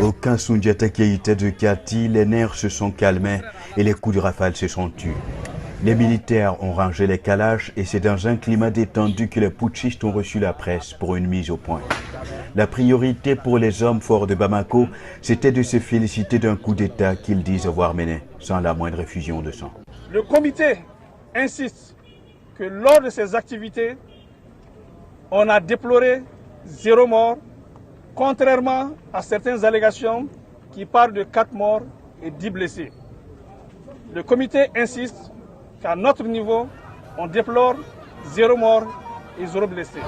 Au camp Soundiata Keïta de Kati, les nerfs se sont calmés et les coups de rafale se sont tus. Les militaires ont rangé les calages et c'est dans un climat détendu que les putschistes ont reçu la presse pour une mise au point. La priorité pour les hommes forts de Bamako, c'était de se féliciter d'un coup d'État qu'ils disent avoir mené sans la moindre effusion de sang. Le comité insiste que lors de ces activités, on a déploré 0 mort, contrairement à certaines allégations qui parlent de 4 morts et 10 blessés. Le comité insiste qu'à notre niveau, on déplore 0 mort et 0 blessés.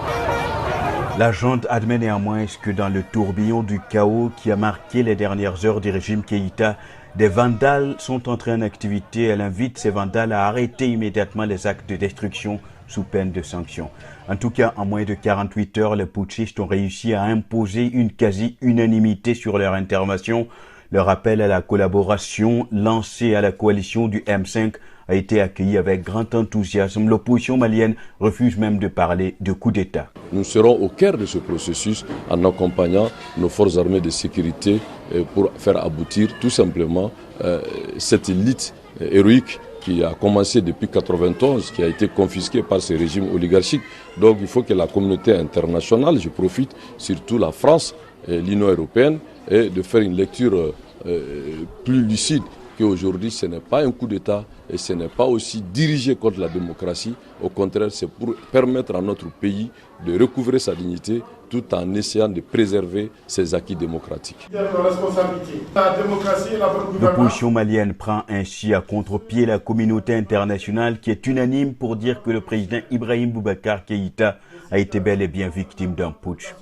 La junte admet néanmoins que dans le tourbillon du chaos qui a marqué les dernières heures du régime Keïta, des vandales sont entrés en activité. Elle invite ces vandales à arrêter immédiatement les actes de destruction sous peine de sanctions. En tout cas, en moins de 48 heures, les putschistes ont réussi à imposer une quasi-unanimité sur leur intervention. Leur appel à la collaboration lancé à la coalition du M5 a été accueilli avec grand enthousiasme. L'opposition malienne refuse même de parler de coup d'État. Nous serons au cœur de ce processus en accompagnant nos forces armées de sécurité pour faire aboutir tout simplement cette élite héroïque qui a commencé depuis 1991, qui a été confisquée par ces régimes oligarchiques. Donc il faut que la communauté internationale, je profite, surtout la France et l'Union européenne, et de faire une lecture plus lucide qu'aujourd'hui ce n'est pas un coup d'État et ce n'est pas aussi dirigé contre la démocratie. Au contraire, c'est pour permettre à notre pays de recouvrer sa dignité tout en essayant de préserver ses acquis démocratiques. L'opposition malienne prend ainsi à contre-pied la communauté internationale qui est unanime pour dire que le président Ibrahim Boubacar Keïta a été bel et bien victime d'un putsch.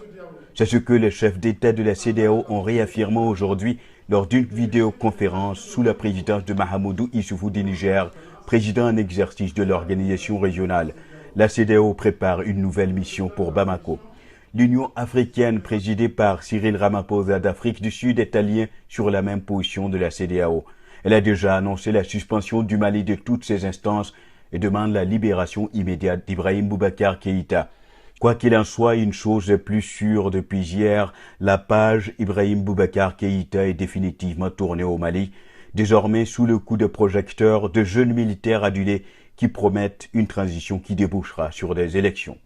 C'est ce que les chefs d'État de la CEDEAO ont réaffirmé aujourd'hui lors d'une vidéoconférence sous la présidence de Mahamadou Issoufou du Niger, président en exercice de l'organisation régionale. La CEDEAO prépare une nouvelle mission pour Bamako. L'Union africaine, présidée par Cyril Ramaphosa d'Afrique du Sud, est alliée sur la même position de la CEDEAO. Elle a déjà annoncé la suspension du Mali de toutes ses instances et demande la libération immédiate d'Ibrahim Boubacar Keïta. Quoi qu'il en soit, une chose est plus sûre depuis hier, la page Ibrahim Boubacar Keïta est définitivement tournée au Mali, désormais sous le coup de projecteur de jeunes militaires adulés qui promettent une transition qui débouchera sur des élections.